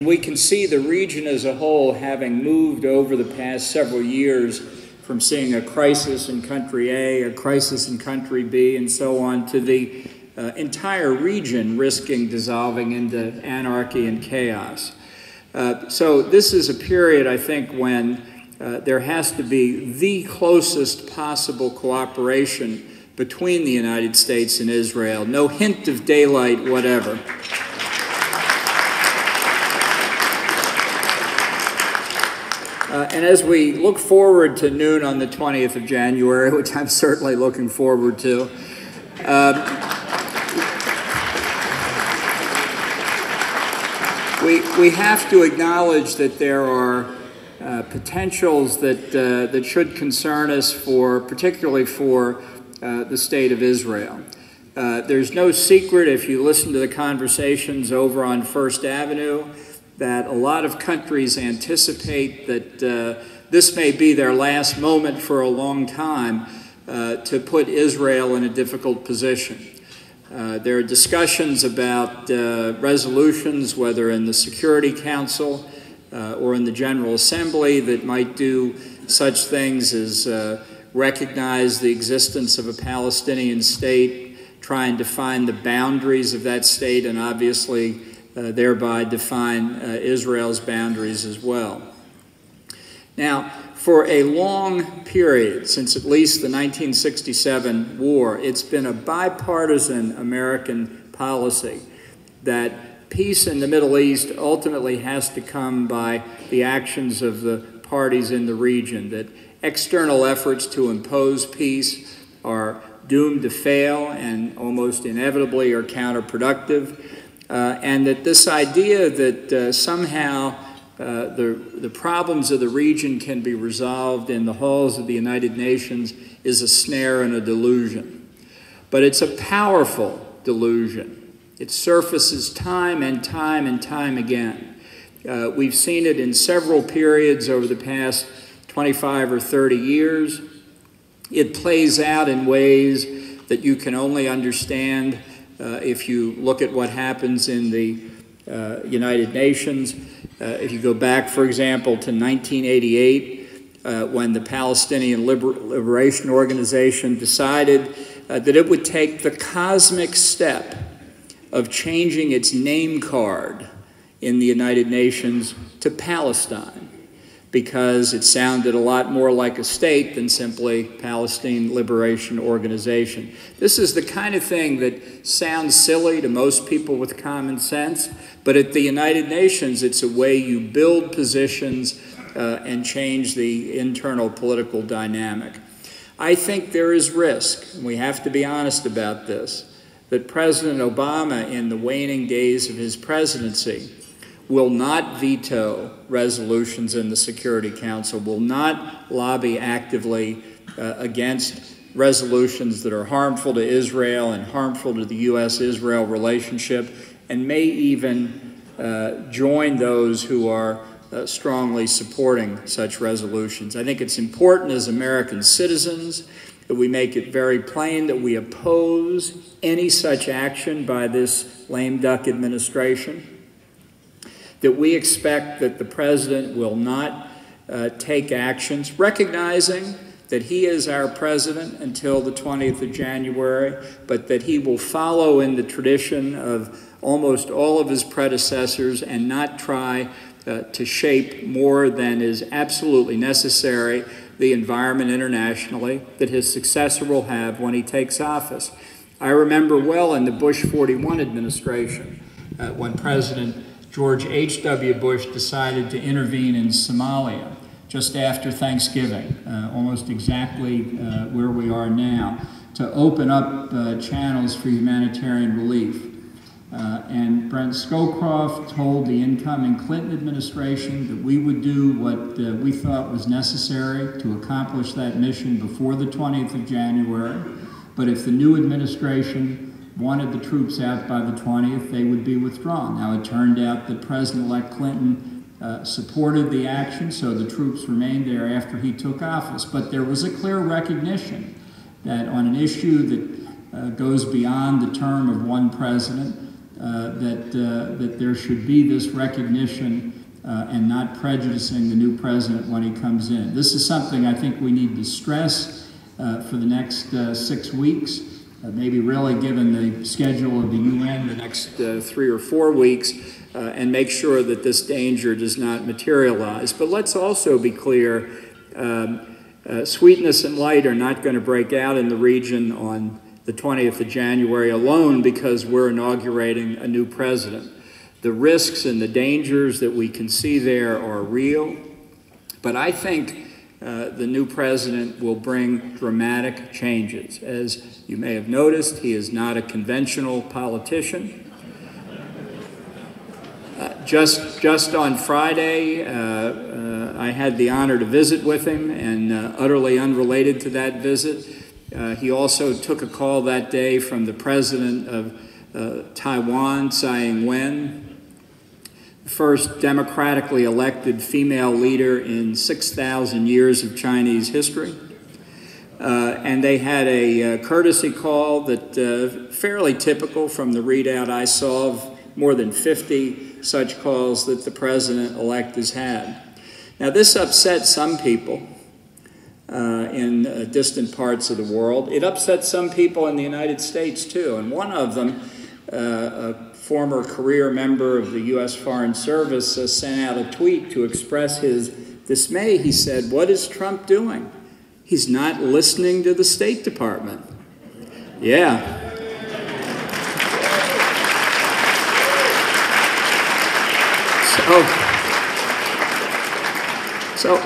We can see the region as a whole having moved over the past several years from seeing a crisis in country A, a crisis in country B, and so on, to the entire region risking dissolving into anarchy and chaos. So this is a period, I think, when there has to be the closest possible cooperation between the United States and Israel. No hint of daylight, whatever. And as we look forward to noon on the 20th of January, which I'm certainly looking forward to, we have to acknowledge that there are potentials that should concern us, particularly for the state of Israel. There's no secret, if you listen to the conversations over on First Avenue, that a lot of countries anticipate that this may be their last moment for a long time to put Israel in a difficult position. There are discussions about resolutions, whether in the Security Council or in the General Assembly, that might do such things as recognize the existence of a Palestinian state, try and define the boundaries of that state, and obviously thereby define Israel's boundaries as well. Now, for a long period, since at least the 1967 war, it's been a bipartisan American policy that peace in the Middle East ultimately has to come by the actions of the parties in the region, that external efforts to impose peace are doomed to fail and almost inevitably are counterproductive. And that this idea that somehow the problems of the region can be resolved in the halls of the United Nations is a snare and a delusion. But it's a powerful delusion. It surfaces time and time and time again. We've seen it in several periods over the past 25 or 30 years. It plays out in ways that you can only understand if you look at what happens in the United Nations. If you go back, for example, to 1988, when the Palestinian Liberation Organization decided that it would take the cosmic step of changing its name card in the United Nations to Palestine, because it sounded a lot more like a state than simply Palestine Liberation Organization. This is the kind of thing that sounds silly to most people with common sense, but at the United Nations, it's a way you build positions and change the internal political dynamic. I think there is risk, and we have to be honest about this, that President Obama, in the waning days of his presidency, will not veto resolutions in the Security Council, will not lobby actively against resolutions that are harmful to Israel and harmful to the U.S.-Israel relationship, and may even join those who are strongly supporting such resolutions. I think it's important as American citizens that we make it very plain that we oppose any such action by this lame duck administration, that we expect that the president will not take actions, recognizing that he is our president until the 20th of January, but that he will follow in the tradition of almost all of his predecessors and not try to shape more than is absolutely necessary the environment internationally that his successor will have when he takes office. I remember well in the Bush 41 administration when President George H.W. Bush decided to intervene in Somalia just after Thanksgiving, almost exactly where we are now, to open up channels for humanitarian relief. And Brent Scowcroft told the incoming Clinton administration that we would do what we thought was necessary to accomplish that mission before the 20th of January. But if the new administration wanted the troops out by the 20th, they would be withdrawn. Now, it turned out that President-elect Clinton supported the action, so the troops remained there after he took office. But there was a clear recognition that on an issue that goes beyond the term of one president, that there should be this recognition and not prejudicing the new president when he comes in. This is something I think we need to stress for the next 6 weeks, maybe really given the schedule of the UN, the next 3 or 4 weeks, and make sure that this danger does not materialize. But let's also be clear, sweetness and light are not going to break out in the region on the 20th of January alone because we're inaugurating a new president. The risks and the dangers that we can see there are real, but I think the new president will bring dramatic changes. As you may have noticed, he is not a conventional politician. Just on Friday, I had the honor to visit with him, and utterly unrelated to that visit, he also took a call that day from the president of Taiwan, Tsai Ing-wen, the first democratically elected female leader in 6,000 years of Chinese history. And they had a courtesy call that fairly typical from the readout I saw of more than 50 such calls that the president-elect has had. Now, this upset some people in distant parts of the world. It upset some people in the United States, too. And one of them, a former career member of the U.S. Foreign Service, sent out a tweet to express his dismay. He said, "What is Trump doing? He's not listening to the State Department." Yeah.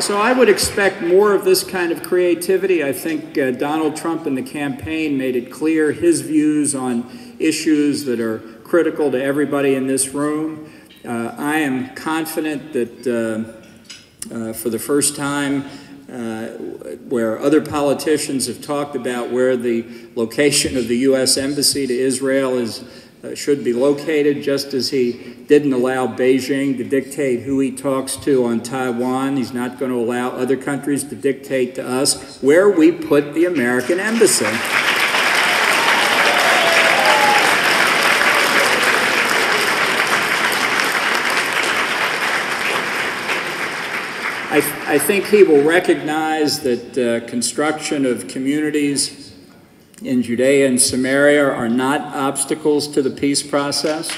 So I would expect more of this kind of creativity. I think Donald Trump in the campaign made it clear his views on issues that are critical to everybody in this room. I am confident that for the first time, where other politicians have talked about where the location of the U.S. Embassy to Israel should be located, just as he didn't allow Beijing to dictate who he talks to on Taiwan, he's not going to allow other countries to dictate to us where we put the American embassy. I think he will recognize that construction of communities in Judea and Samaria are not obstacles to the peace process.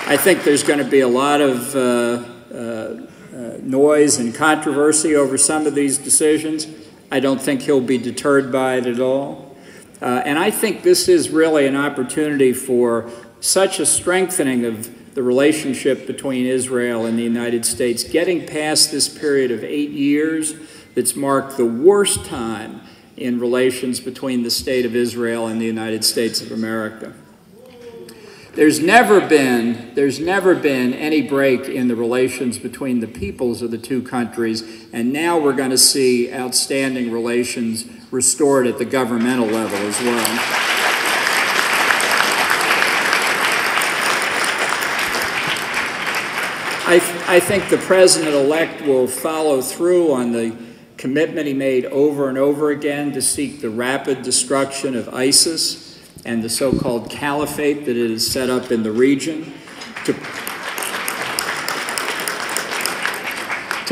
I think there's going to be a lot of noise and controversy over some of these decisions. I don't think he'll be deterred by it at all. And I think this is really an opportunity for such a strengthening of the relationship between Israel and the United States, getting past this period of 8 years that's marked the worst time in relations between the State of Israel and the United States of America. There's never been any break in the relations between the peoples of the two countries, and now we're going to see outstanding relations restored at the governmental level as well. I think the president-elect will follow through on the commitment he made over and over again to seek the rapid destruction of ISIS and the so-called caliphate that it has set up in the region, to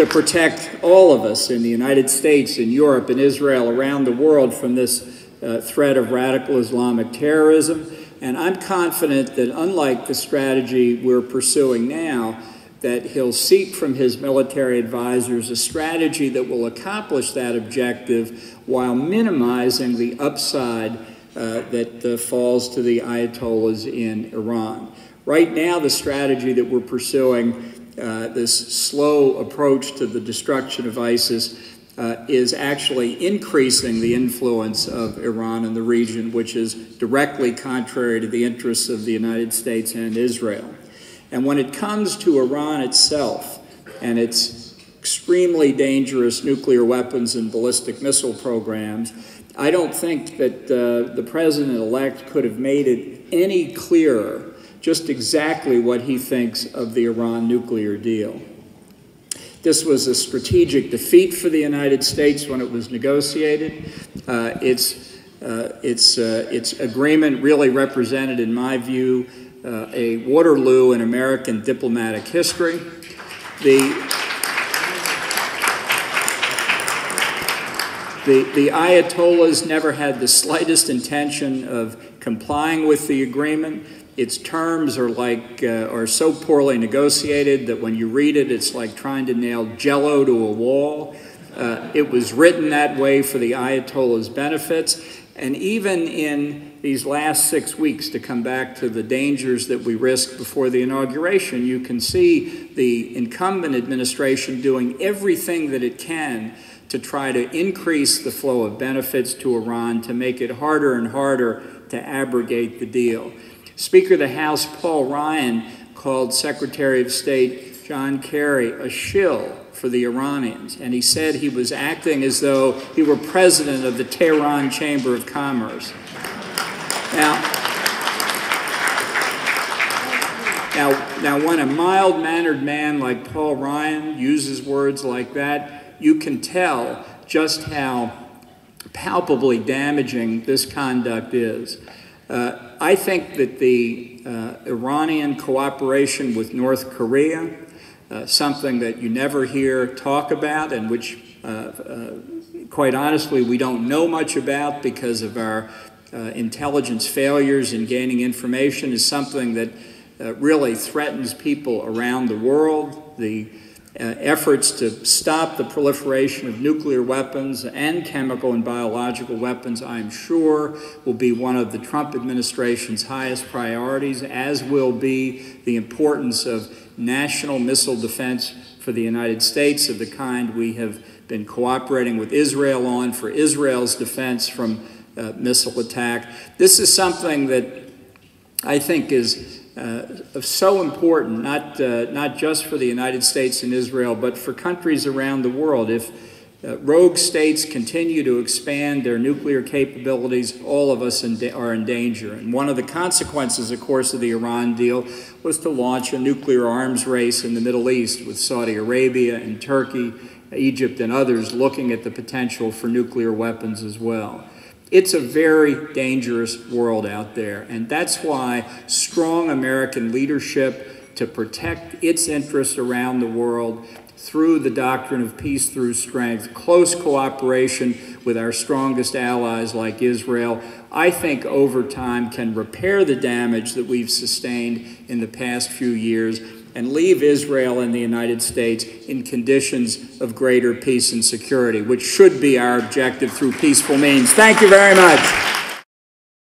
protect all of us in the United States, in Europe, in Israel, around the world from this threat of radical Islamic terrorism. And I'm confident that unlike the strategy we're pursuing now, that he'll seek from his military advisors a strategy that will accomplish that objective while minimizing the upside that falls to the Ayatollahs in Iran. Right now, the strategy that we're pursuing, this slow approach to the destruction of ISIS, is actually increasing the influence of Iran in the region, which is directly contrary to the interests of the United States and Israel. And when it comes to Iran itself and its extremely dangerous nuclear weapons and ballistic missile programs, I don't think that the president-elect could have made it any clearer just exactly what he thinks of the Iran nuclear deal. This was a strategic defeat for the United States when it was negotiated. It's its agreement really represented, in my view, a Waterloo in American diplomatic history. The Ayatollahs never had the slightest intention of complying with the agreement. Its terms are so poorly negotiated that when you read it, it's like trying to nail Jell-O to a wall. It was written that way for the Ayatollah's benefits. And even in these last 6 weeks, to come back to the dangers that we risked before the inauguration, you can see the incumbent administration doing everything that it can to try to increase the flow of benefits to Iran, to make it harder and harder to abrogate the deal. Speaker of the House Paul Ryan called Secretary of State John Kerry a shill for the Iranians, and he said he was acting as though he were president of the Tehran Chamber of Commerce. Now, when a mild-mannered man like Paul Ryan uses words like that, you can tell just how palpably damaging this conduct is. I think that the Iranian cooperation with North Korea, something that you never hear talk about and which, quite honestly, we don't know much about because of our intelligence failures in gaining information, is something that really threatens people around the world. The efforts to stop the proliferation of nuclear weapons and chemical and biological weapons, I'm sure, will be one of the Trump administration's highest priorities, as will be the importance of national missile defense for the United States, of the kind we have been cooperating with Israel on for Israel's defense from missile attack. This is something that I think is so important, not just for the United States and Israel, but for countries around the world. If rogue states continue to expand their nuclear capabilities, all of us are in danger. And one of the consequences, of course, of the Iran deal was to launch a nuclear arms race in the Middle East, with Saudi Arabia and Turkey, Egypt, and others looking at the potential for nuclear weapons as well. It's a very dangerous world out there, and that's why strong American leadership to protect its interests around the world through the doctrine of peace through strength, close cooperation with our strongest allies like Israel, I think over time can repair the damage that we've sustained in the past few years and leave Israel and the United States in conditions of greater peace and security, which should be our objective through peaceful means. Thank you very much.